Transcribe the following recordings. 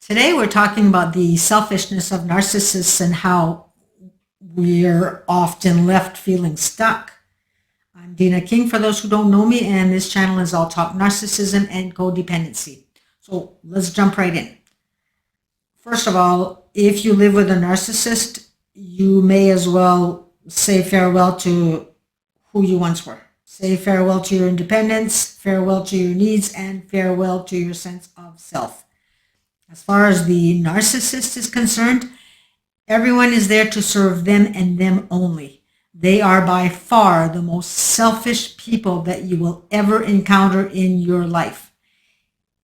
Today we're talking about the selfishness of narcissists and how we're often left feeling stuck. I'm Deanna King, for those who don't know me, and this channel is all talk narcissism and codependency. So let's jump right in. First of all, if you live with a narcissist, you may as well say farewell to who you once were. Say farewell to your independence, farewell to your needs, and farewell to your sense of self. As far as the narcissist is concerned, everyone is there to serve them and them only. They are by far the most selfish people that you will ever encounter in your life.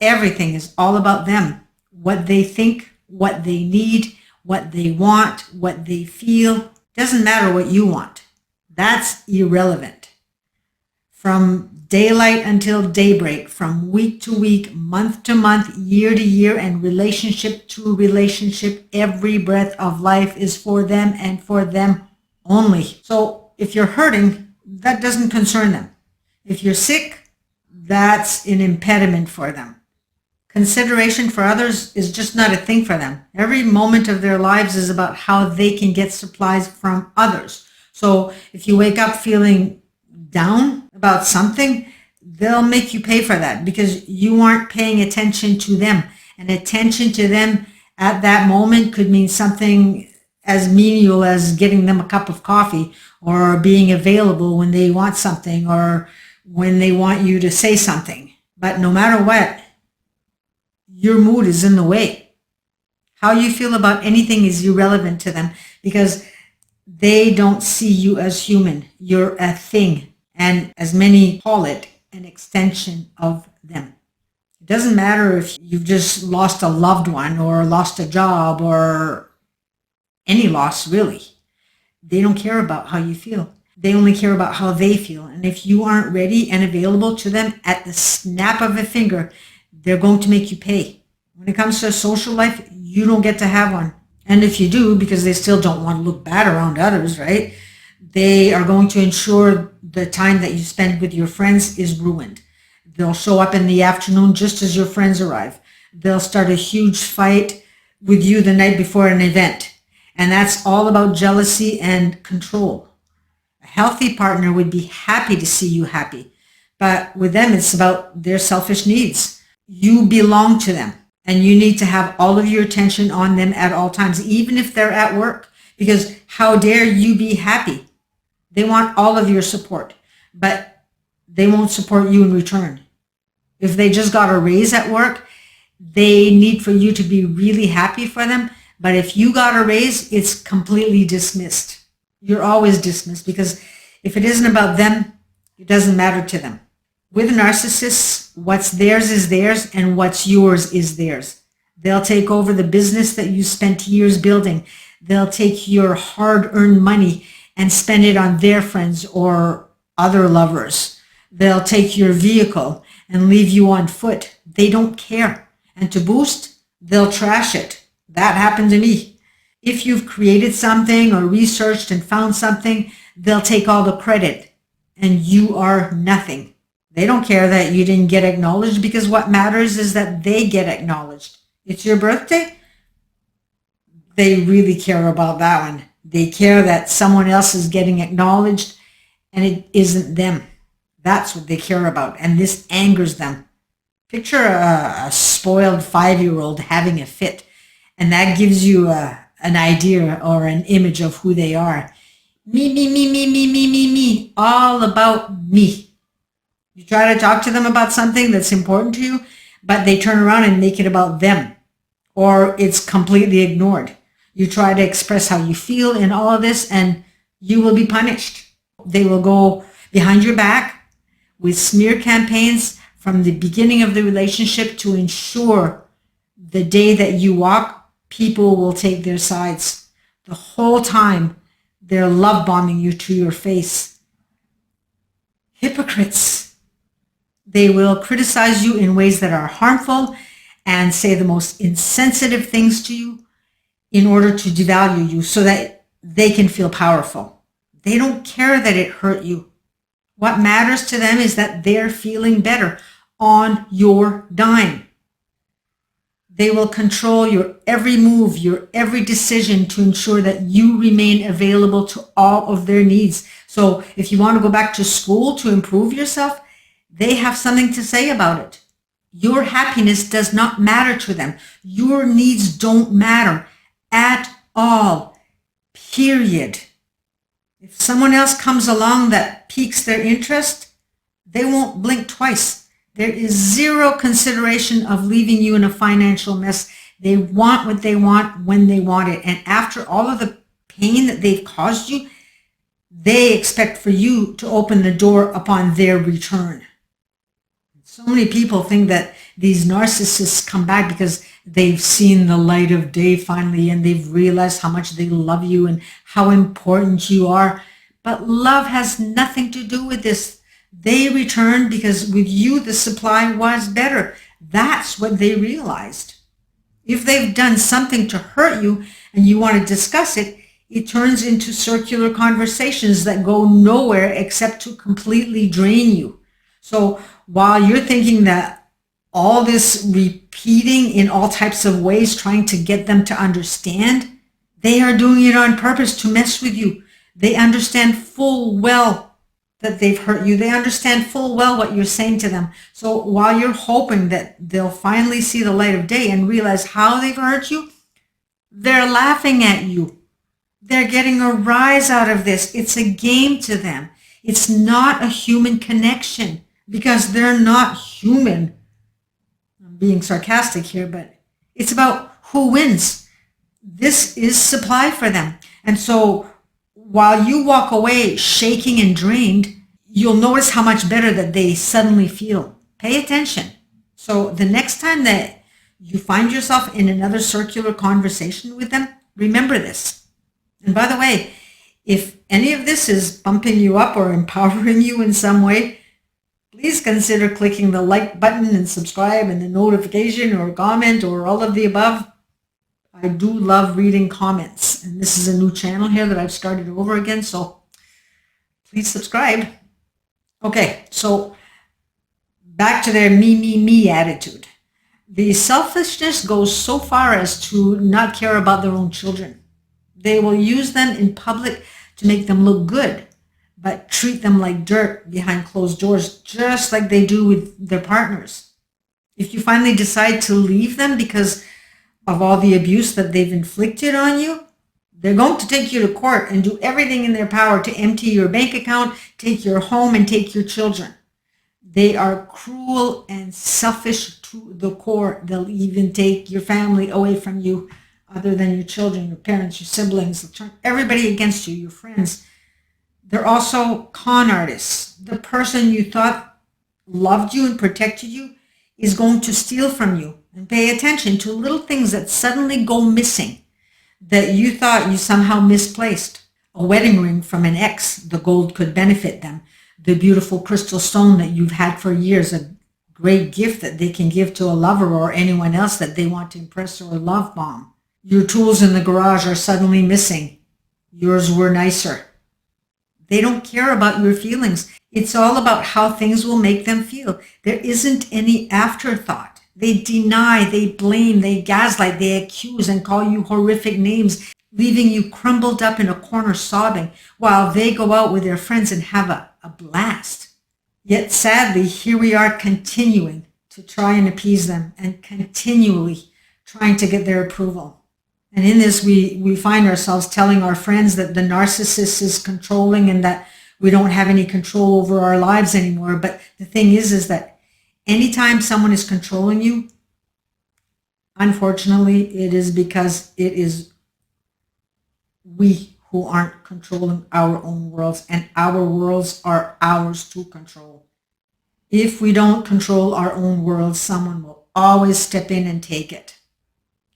Everything is all about them. What they think, what they need, what they want, what they feel. Doesn't matter what you want. That's irrelevant. From daylight until daybreak, from week to week, month to month, year to year, and relationship to relationship, every breath of life is for them and for them only. So if you're hurting, that doesn't concern them. If you're sick, that's an impediment for them. Consideration for others is just not a thing for them. Every moment of their lives is about how they can get supplies from others. So if you wake up feeling down about something, they'll make you pay for that because you aren't paying attention to them. And attention to them at that moment could mean something as menial as getting them a cup of coffee or being available when they want something or when they want you to say something. But no matter what, your mood is in the way. How you feel about anything is irrelevant to them because they don't see you as human. You're a thing. And as many call it, an extension of them. It doesn't matter if you've just lost a loved one or lost a job or any loss, really. They don't care about how you feel. They only care about how they feel. And if you aren't ready and available to them at the snap of a finger, they're going to make you pay. When it comes to a social life, you don't get to have one. And if you do, because they still don't want to look bad around others, right? They are going to ensure the time that you spend with your friends is ruined. They'll show up in the afternoon just as your friends arrive. They'll start a huge fight with you the night before an event. And that's all about jealousy and control. A healthy partner would be happy to see you happy. But with them, it's about their selfish needs. You belong to them. And you need to have all of your attention on them at all times, even if they're at work. Because how dare you be happy? They want all of your support, but they won't support you in return. If they just got a raise at work, they need for you to be really happy for them. But if you got a raise, it's completely dismissed. You're always dismissed because if it isn't about them, it doesn't matter to them. With narcissists, what's theirs is theirs and what's yours is theirs. They'll take over the business that you spent years building. They'll take your hard-earned money and spend it on their friends or other lovers. They'll take your vehicle and leave you on foot. They don't care. And to boost, they'll trash it. That happened to me. If you've created something or researched and found something, they'll take all the credit and you are nothing. They don't care that you didn't get acknowledged because what matters is that they get acknowledged. It's your birthday? They really care about that one. They care that someone else is getting acknowledged and it isn't them. That's what they care about. And this angers them. Picture a spoiled 5-year-old having a fit. And that gives you an idea or an image of who they are. Me, me, me, me, me, me, me, me. All about me. You try to talk to them about something that's important to you, but they turn around and make it about them. Or it's completely ignored. You try to express how you feel in all of this and you will be punished. They will go behind your back with smear campaigns from the beginning of the relationship to ensure the day that you walk, people will take their sides. The whole time they're love bombing you to your face. Hypocrites. They will criticize you in ways that are harmful and say the most insensitive things to you in order to devalue you so that they can feel powerful. They don't care that it hurt you. What matters to them is that they're feeling better on your dime. They will control your every move, your every decision to ensure that you remain available to all of their needs. So if you want to go back to school to improve yourself, they have something to say about it. Your happiness does not matter to them. Your needs don't matter at all, period. If someone else comes along that piques their interest, they won't blink twice. There is zero consideration of leaving you in a financial mess. They want what they want when they want it. And after all of the pain that they've caused you, they expect for you to open the door upon their return. So many people think that these narcissists come back because they've seen the light of day finally and they've realized how much they love you and how important you are. But love has nothing to do with this. They returned because with you the supply was better. That's what they realized. If they've done something to hurt you and you want to discuss it, it turns into circular conversations that go nowhere except to completely drain you. So while you're thinking that all this repeating in all types of ways, trying to get them to understand, they are doing it on purpose to mess with you. They understand full well that they've hurt you. They understand full well what you're saying to them. So while you're hoping that they'll finally see the light of day and realize how they've hurt you, they're laughing at you. They're getting a rise out of this. It's a game to them. It's not a human connection because they're not human. I'm being sarcastic here, but it's about who wins. This is supply for them. And so while you walk away shaking and drained, you'll notice how much better that they suddenly feel. Pay attention. So the next time that you find yourself in another circular conversation with them, remember this. And by the way, if any of this is bumping you up or empowering you in some way, please consider clicking the like button and subscribe and the notification or comment or all of the above. I do love reading comments, and this is a new channel here that I've started over again, so please subscribe. Okay, so back to their me attitude. The selfishness goes so far as to not care about their own children. They will use them in public to make them look good, but treat them like dirt behind closed doors, just like they do with their partners. If you finally decide to leave them because of all the abuse that they've inflicted on you, they're going to take you to court and do everything in their power to empty your bank account, take your home, and take your children. They are cruel and selfish to the core. They'll even take your family away from you, other than your children, your parents, your siblings. They'll turn everybody against you, your friends. They're also con artists. The person you thought loved you and protected you is going to steal from you. And pay attention to little things that suddenly go missing that you thought you somehow misplaced. A wedding ring from an ex, the gold could benefit them. The beautiful crystal stone that you've had for years, a great gift that they can give to a lover or anyone else that they want to impress or love bomb. Your tools in the garage are suddenly missing. Yours were nicer. They don't care about your feelings. It's all about how things will make them feel. There isn't any afterthought. They deny, they blame, they gaslight, they accuse and call you horrific names, leaving you crumbled up in a corner sobbing while they go out with their friends and have a blast. Yet sadly, here we are continuing to try and appease them and continually trying to get their approval. And in this, we find ourselves telling our friends that the narcissist is controlling and that we don't have any control over our lives anymore. But the thing is that anytime someone is controlling you, unfortunately, it is because it is we who aren't controlling our own worlds, and our worlds are ours to control. If we don't control our own worlds, someone will always step in and take it.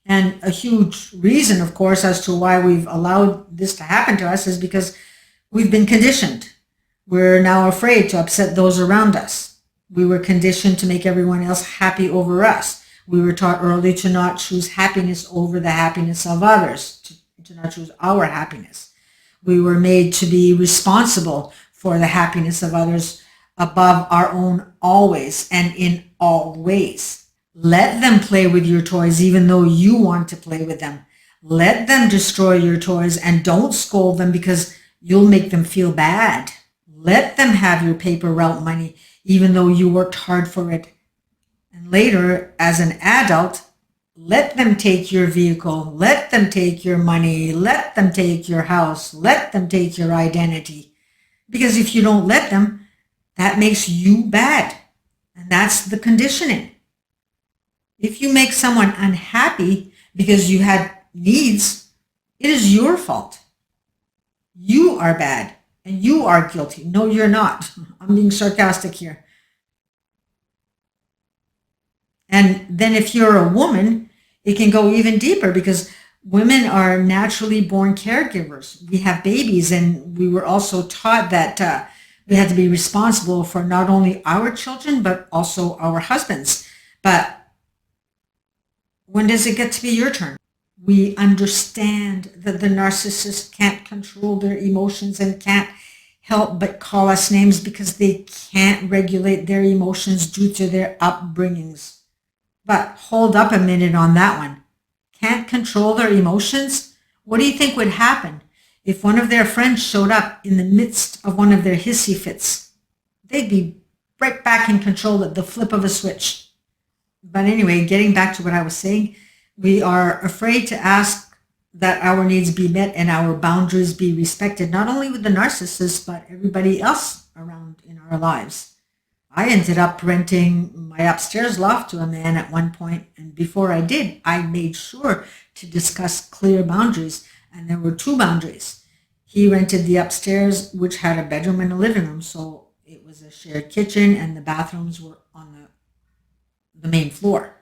And a huge reason, of course, as to why we've allowed this to happen to us is because we've been conditioned. We're now afraid to upset those around us. We were conditioned to make everyone else happy over us. We were taught early to not choose happiness over the happiness of others, to not choose our happiness. We were made to be responsible for the happiness of others above our own always and in all ways. Let them play with your toys even though you want to play with them. Let them destroy your toys and don't scold them because you'll make them feel bad. Let them have your paper route money even though you worked hard for it. And later, as an adult, let them take your vehicle, let them take your money, let them take your house, let them take your identity. Because if you don't let them, that makes you bad. And that's the conditioning. If you make someone unhappy because you had needs, it is your fault. You are bad and you are guilty. No, you're not. I'm being sarcastic here. And then if you're a woman, it can go even deeper because women are naturally born caregivers. We have babies, and we were also taught that we had to be responsible for not only our children, but also our husbands. But when does it get to be your turn? We understand that the narcissist can't control their emotions and can't help but call us names because they can't regulate their emotions due to their upbringings. But hold up a minute on that one. Can't control their emotions? What do you think would happen if one of their friends showed up in the midst of one of their hissy fits? They'd be right back in control at the flip of a switch. But anyway, getting back to what I was saying, we are afraid to ask that our needs be met and our boundaries be respected, not only with the narcissist, but everybody else around in our lives. I ended up renting my upstairs loft to a man at one point, and before I did, I made sure to discuss clear boundaries, and there were two boundaries. He rented the upstairs, which had a bedroom and a living room, so it was a shared kitchen, and the bathrooms were on the main floor.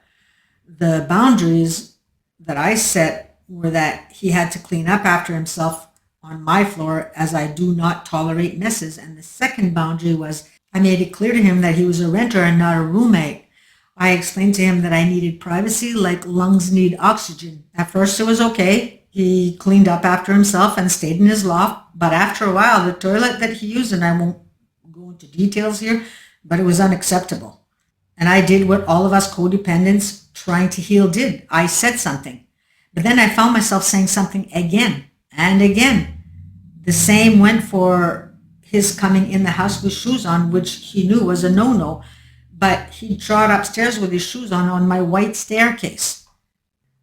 The boundaries that I set were that he had to clean up after himself on my floor, as I do not tolerate messes, and the second boundary was I made it clear to him that he was a renter and not a roommate. I explained to him that I needed privacy like lungs need oxygen. At first it was okay. He cleaned up after himself and stayed in his loft. But after a while, the toilet that he used, and I won't go into details here, but it was unacceptable. And I did what all of us codependents trying to heal did. I said something. But then I found myself saying something again and again. The same went for his coming in the house with shoes on, which he knew was a no-no, but he trod upstairs with his shoes on my white staircase.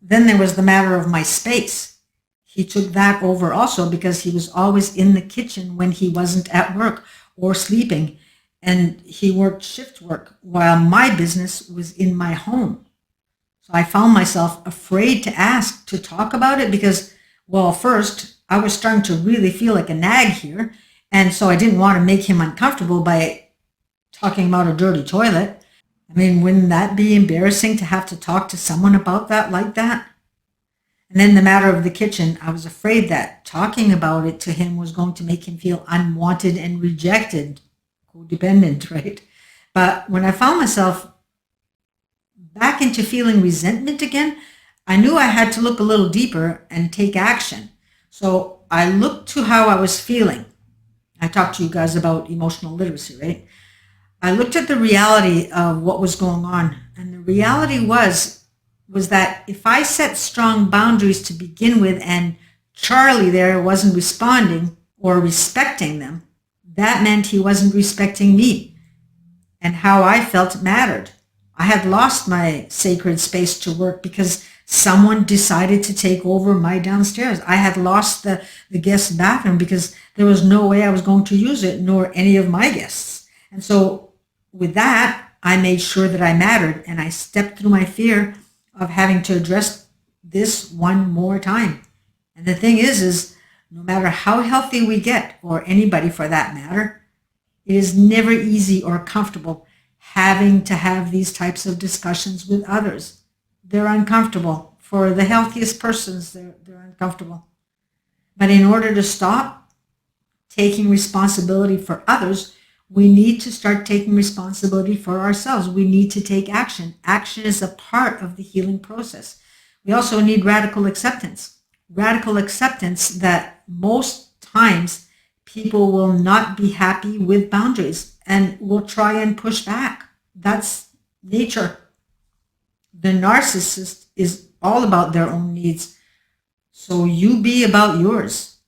Then there was the matter of my space. He took that over also because he was always in the kitchen when he wasn't at work or sleeping, and he worked shift work while my business was in my home. So I found myself afraid to ask to talk about it because, well, first, I was starting to really feel like a nag here. And so I didn't want to make him uncomfortable by talking about a dirty toilet. I mean, wouldn't that be embarrassing to have to talk to someone about that like that? And then the matter of the kitchen, I was afraid that talking about it to him was going to make him feel unwanted and rejected, codependent, right? But when I found myself back into feeling resentment again, I knew I had to look a little deeper and take action. So I looked to how I was feeling. I talked to you guys about emotional literacy, right? I looked at the reality of what was going on, and the reality was that if I set strong boundaries to begin with and Charlie there wasn't responding or respecting them, that meant he wasn't respecting me, and how I felt mattered. I had lost my sacred space to work because someone decided to take over my downstairs. I had lost the guest bathroom because there was no way I was going to use it, nor any of my guests. And so with that, I made sure that I mattered, and I stepped through my fear of having to address this one more time. And the thing is no matter how healthy we get, or anybody for that matter, it is never easy or comfortable having to have these types of discussions with others. They're uncomfortable. For the healthiest persons, they're uncomfortable. But in order to stop taking responsibility for others, we need to start taking responsibility for ourselves. We need to take action. Action is a part of the healing process. We also need radical acceptance. Radical acceptance that most times people will not be happy with boundaries and will try and push back. That's nature. The narcissist is all about their own needs. So you be about yours.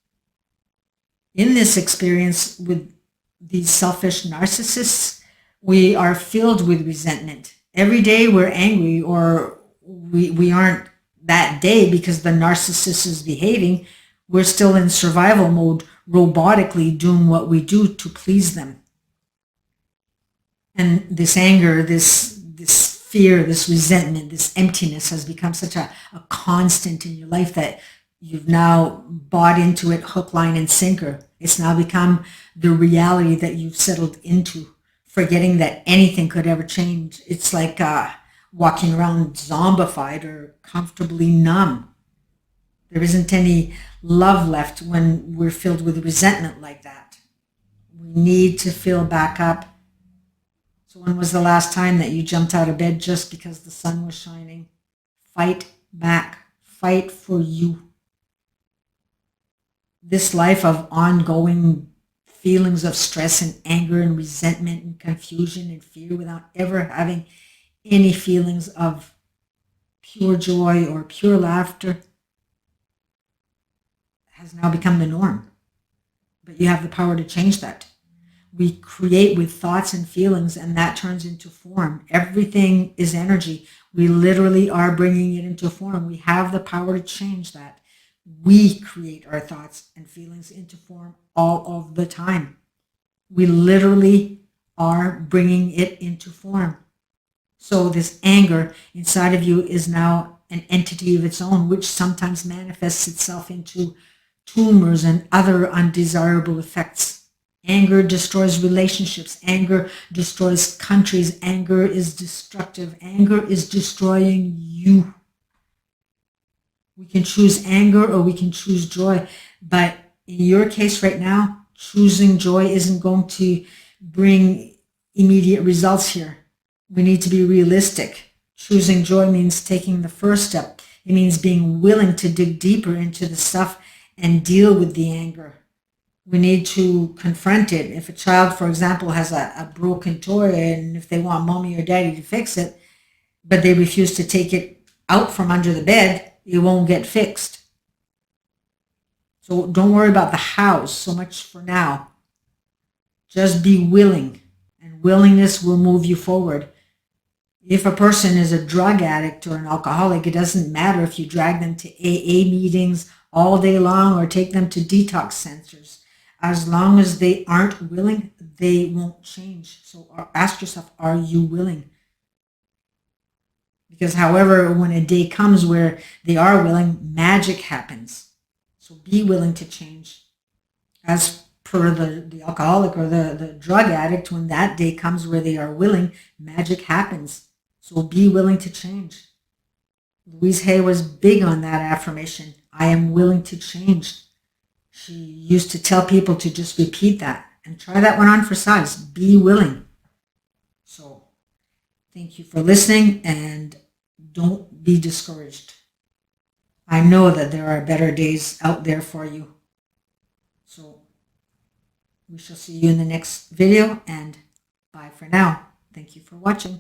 In this experience with these selfish narcissists, we are filled with resentment. Every day we're angry, or we aren't that day because the narcissist is behaving. We're still in survival mode, robotically doing what we do to please them. And this anger, this fear, this resentment, this emptiness has become such a constant in your life that you've now bought into it hook, line, and sinker. It's now become the reality that you've settled into, forgetting that anything could ever change. It's like walking around zombified or comfortably numb. There isn't any love left when we're filled with resentment like that. We need to fill back up. So when was the last time that you jumped out of bed just because the sun was shining? Fight back. Fight for you. This life of ongoing feelings of stress and anger and resentment and confusion and fear without ever having any feelings of pure joy or pure laughter has now become the norm. But you have the power to change that. We create with thoughts and feelings, and that turns into form. Everything is energy. We literally are bringing it into form. We have the power to change that. We create our thoughts and feelings into form all of the time. We literally are bringing it into form. So this anger inside of you is now an entity of its own, which sometimes manifests itself into tumors and other undesirable effects. Anger destroys relationships. Anger destroys countries. Anger is destructive. Anger is destroying you. We can choose anger or we can choose joy. But in your case right now, choosing joy isn't going to bring immediate results here. We need to be realistic. Choosing joy means taking the first step. It means being willing to dig deeper into the stuff and deal with the anger. We need to confront it. If a child, for example, has a broken toy and if they want mommy or daddy to fix it, but they refuse to take it out from under the bed, it won't get fixed. So don't worry about the house so much for now. Just be willing, and willingness will move you forward. If a person is a drug addict or an alcoholic, it doesn't matter if you drag them to AA meetings all day long or take them to detox centers. As long as they aren't willing, they won't change. So ask yourself, are you willing? Because however, when a day comes where they are willing, magic happens. So be willing to change. As per the alcoholic or the drug addict, when that day comes where they are willing, magic happens. So be willing to change. Louise Hay was big on that affirmation. I am willing to change. She used to tell people to just repeat that and try that one on for size. Be willing. So thank you for listening, and don't be discouraged. I know that there are better days out there for you. So we shall see you in the next video, and bye for now. Thank you for watching.